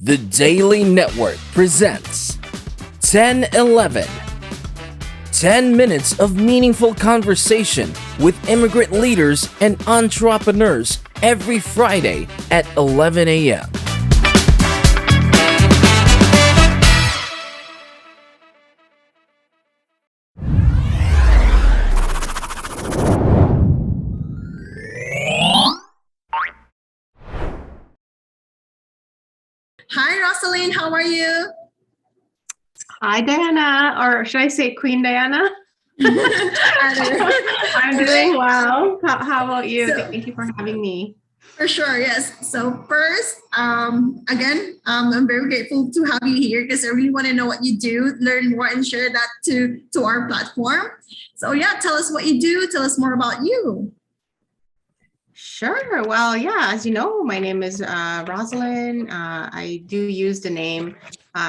The Daily Network presents 1011. 10 minutes of meaningful conversation with immigrant leaders and entrepreneurs every Friday at 11 a.m. Hi, Rosalyn. How are you? Hi, Diana, or should I say Queen Diana? I'm doing well. How about you? Thank you for having me. For sure, yes. So first, again, I'm very grateful to have you here because I really want to know what you do, learn more, and share that to our platform. So yeah, tell us what you do. Tell us more about you. Sure. Well, yeah, as you know, my name is Rosalyn. I do use the name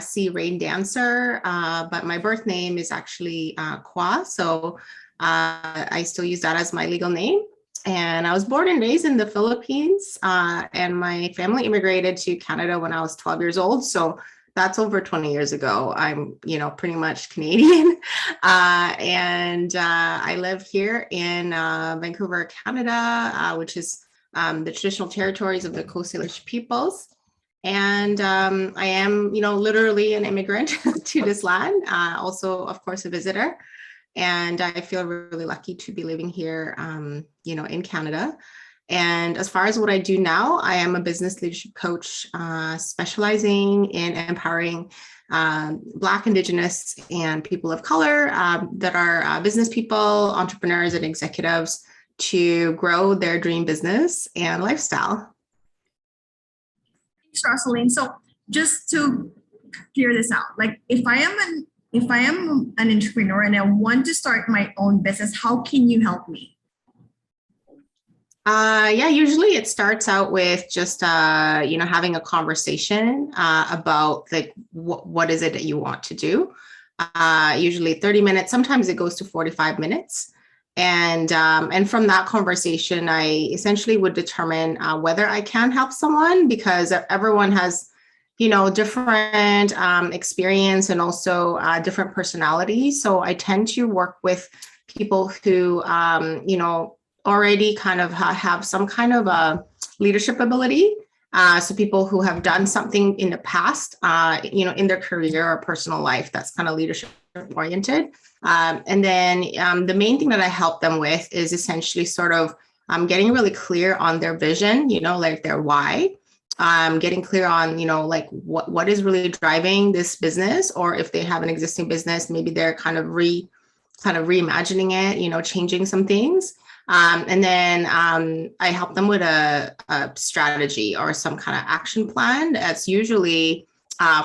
C. Raindancer, but my birth name is actually Kwa. So I still use that as my legal name. And I was born and raised in the Philippines, and my family immigrated to Canada when I was 12 years old. So that's over 20 years ago. I'm, pretty much Canadian. And I live here in Vancouver, Canada, which is the traditional territories of the Coast Salish peoples. And I am, literally an immigrant to this land, also, of course, a visitor. And I feel really lucky to be living here, in Canada. And as far as what I do now, I am a business leadership coach, specializing in empowering Black, Indigenous, and people of color that are business people, entrepreneurs, and executives to grow their dream business and lifestyle. Thanks, Rosalyn. So just to clear this out, like if I am an entrepreneur and I want to start my own business, how can you help me? Usually it starts out with just, having a conversation about like what is it that you want to do. Usually 30 minutes, sometimes it goes to 45 minutes. And from that conversation, I essentially would determine whether I can help someone, because everyone has, different experience and also different personalities. So I tend to work with people who, already kind of have some kind of a leadership ability. So people who have done something in the past, in their career or personal life that's kind of leadership oriented. And then the main thing that I help them with is essentially sort of getting really clear on their vision, like their why, getting clear on, like what is really driving this business, or if they have an existing business, maybe they're kind of reimagining it, changing some things. And then I help them with a strategy or some kind of action plan. That's usually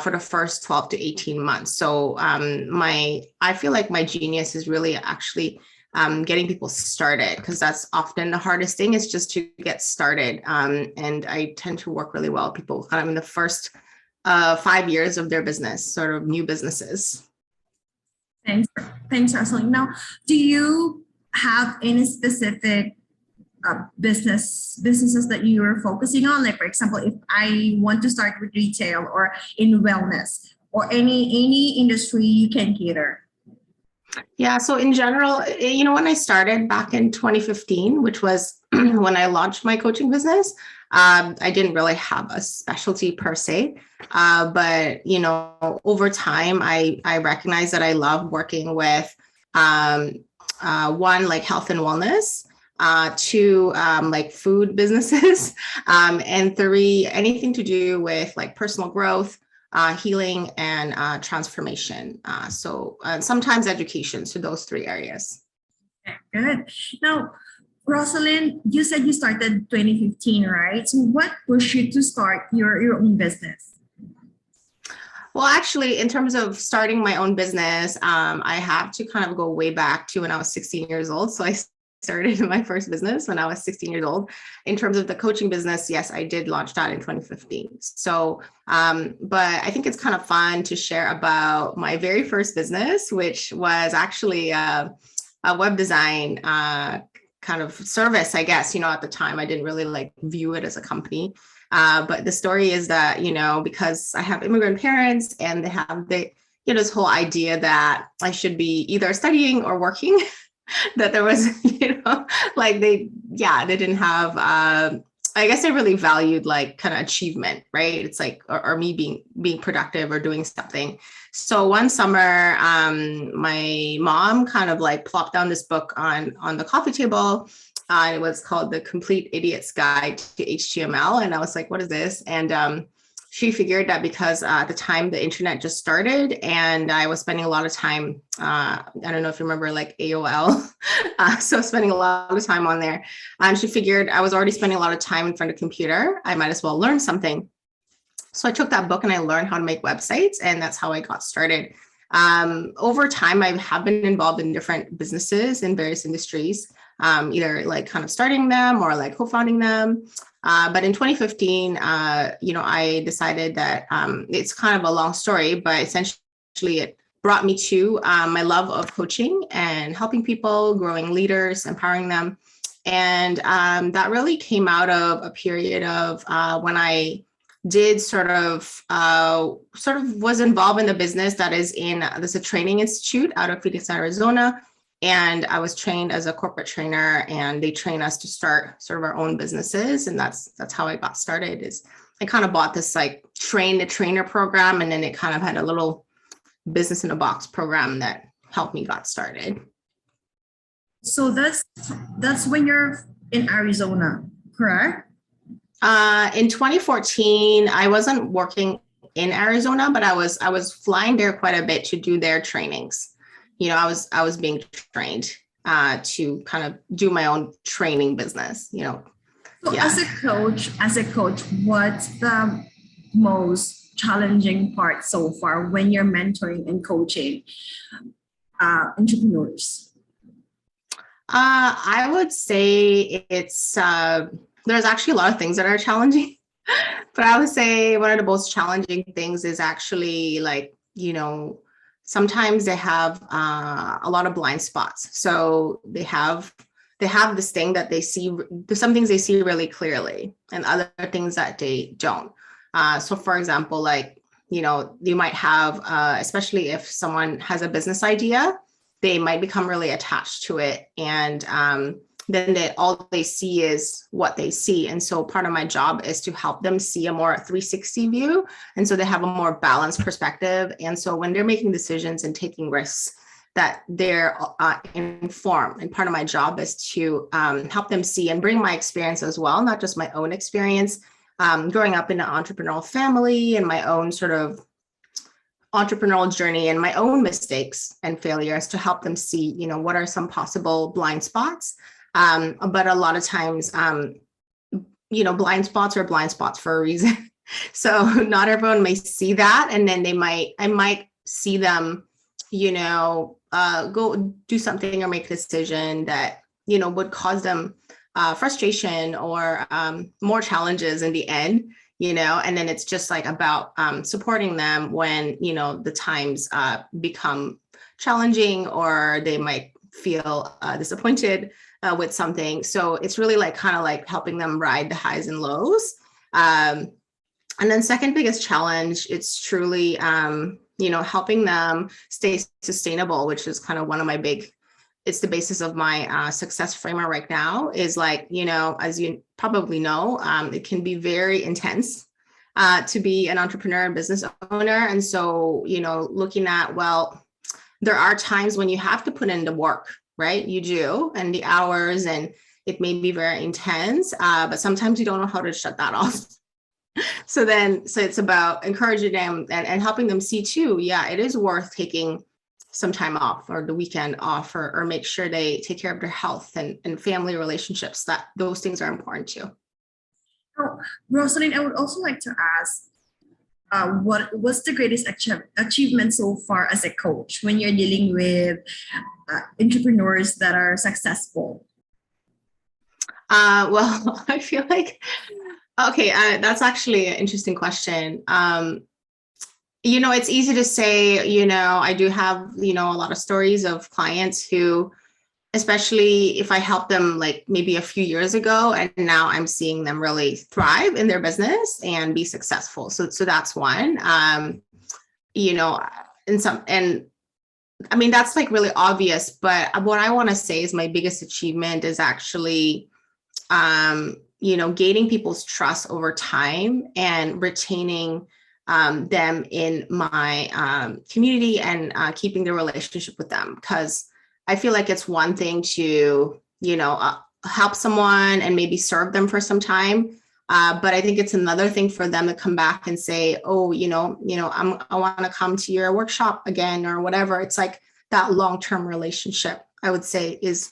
for the first 12 to 18 months. So I feel like my genius is really actually getting people started, because that's often the hardest thing, is just to get started. And I tend to work really well with people kind of in the first 5 years of their business, sort of new businesses. Thanks, Rosalyn. Now, do you have any specific businesses that you are focusing on? Like, for example, if I want to start with retail or in wellness or any industry you can cater. Yeah. So in general, when I started back in 2015, which was when I launched my coaching business, I didn't really have a specialty per se. But, over time, I recognized that I love working with one, like health and wellness, two, like food businesses, and three, anything to do with like personal growth, healing, and transformation. So sometimes education. So those three areas. Good. Now, Rosalyn, you said you started 2015, right? So what pushed you to start your own business? Well, actually, in terms of starting my own business, I have to kind of go way back to when I was 16 years old. So I started my first business when I was 16 years old. In terms of the coaching business, yes, I did launch that in 2015. So, but I think it's kind of fun to share about my very first business, which was actually a web design kind of service, I guess. At the time, I didn't really like view it as a company. But the story is that, because I have immigrant parents and they have this whole idea that I should be either studying or working, that there was, like they didn't have, I guess they really valued like kind of achievement, right? It's like, or me being productive or doing something. So one summer, my mom kind of like plopped down this book on the coffee table. It was called The Complete Idiot's Guide to HTML. And I was like, what is this? And she figured that because at the time the internet just started and I was spending a lot of time, I don't know if you remember like AOL. So spending a lot of time on there. And she figured I was already spending a lot of time in front of a computer. I might as well learn something. So I took that book and I learned how to make websites, and that's how I got started. Over time, I have been involved in different businesses in various industries, either like kind of starting them or like co-founding them. But in 2015, I decided that it's kind of a long story, but essentially it brought me to my love of coaching and helping people, growing leaders, empowering them. And that really came out of a period of when I did sort of was involved in the business that is there's a training institute out of Phoenix, Arizona. And I was trained as a corporate trainer, and they train us to start sort of our own businesses. And that's how I got started. Is I kind of bought this like train the trainer program, and then it kind of had a little business in a box program that helped me got started. So that's when you're in Arizona, correct? In 2014, I wasn't working in Arizona, but I was flying there quite a bit to do their trainings. I was being trained to kind of do my own training business. So yeah. As a coach, what's the most challenging part so far when you're mentoring and coaching entrepreneurs? I would say it's there's actually a lot of things that are challenging, but I would say one of the most challenging things is actually like, sometimes they have a lot of blind spots. So they have this thing that they see, there's some things they see really clearly and other things that they don't. So for example, like, you might have, especially if someone has a business idea, they might become really attached to it. And then all they see is what they see. And so part of my job is to help them see a more 360 view. And so they have a more balanced perspective. And so when they're making decisions and taking risks, that they're informed. And part of my job is to help them see and bring my experience as well, not just my own experience, growing up in an entrepreneurial family and my own sort of entrepreneurial journey and my own mistakes and failures to help them see, what are some possible blind spots. But a lot of times, blind spots are blind spots for a reason. So not everyone may see that. And then I might see them, go do something or make a decision that, would cause them frustration or more challenges in the end, and then it's just like about supporting them when, the times become challenging or they might feel disappointed with something. So it's really like kind of like helping them ride the highs and lows. And then second biggest challenge, it's truly, helping them stay sustainable, which is kind of one of my it's the basis of my success framework right now is like, as you probably know, it can be very intense to be an entrepreneur and business owner. And so, looking at, well, there are times when you have to put in the work, right? You do, and the hours, and it may be very intense, but sometimes you don't know how to shut that off. So it's about encouraging them and helping them see too, it is worth taking some time off or the weekend off or make sure they take care of their health and family relationships, that those things are important too. Oh, Rosalyn, I would also like to ask, what's the greatest achievement so far as a coach when you're dealing with entrepreneurs that are successful? Well, I feel like, okay, that's actually an interesting question. It's easy to say, I do have, a lot of stories of clients who especially if I helped them like maybe a few years ago, and now I'm seeing them really thrive in their business and be successful. So that's one. You know, and I mean, that's like really obvious, but what I want to say is my biggest achievement is actually, gaining people's trust over time and retaining them in my community and keeping the relationship with them. Because I feel like it's one thing to, help someone and maybe serve them for some time. But I think it's another thing for them to come back and say, oh, I want to come to your workshop again or whatever. It's like that long-term relationship, I would say, is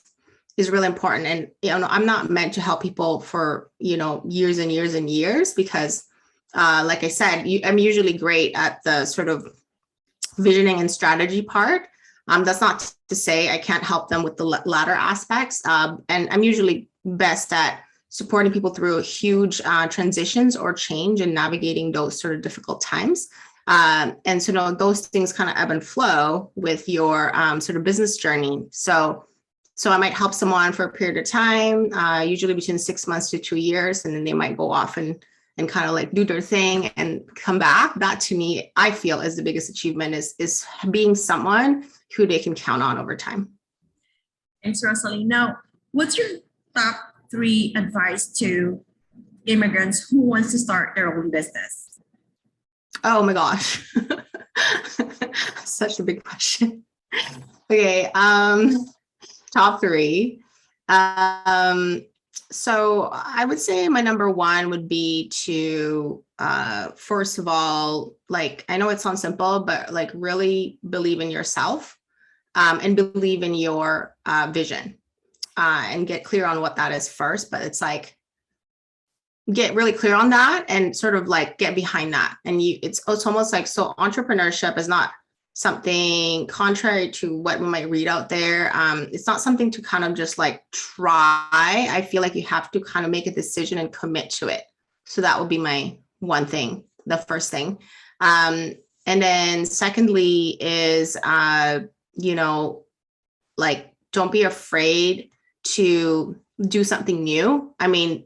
really important. And, I'm not meant to help people for, years and years and years, because like I said, I'm usually great at the sort of visioning and strategy part. That's not to say I can't help them with the latter aspects. And I'm usually best at supporting people through huge transitions or change and navigating those sort of difficult times. And so those things kind of ebb and flow with your sort of business journey. So I might help someone for a period of time, usually between 6 months to 2 years, and then they might go off and kind of like do their thing and come back. That to me, I feel is the biggest achievement, is being someone who they can count on over time. Thanks, Rosalyn. Now, what's your top 3 advice to immigrants who wants to start their own business? Oh my gosh. Such a big question. Okay. Top 3. So I would say my number 1 would be to, first of all, like, I know it sounds simple, but like really believe in yourself, and believe in your vision, and get clear on what that is first. But it's like, get really clear on that and sort of like get behind that. And it's almost like, so entrepreneurship is not something contrary to what we might read out there. It's not something to kind of just like try. I feel like you have to kind of make a decision and commit to it. So that would be my one thing, the first thing. And then secondly is, like, don't be afraid to do something new. I mean,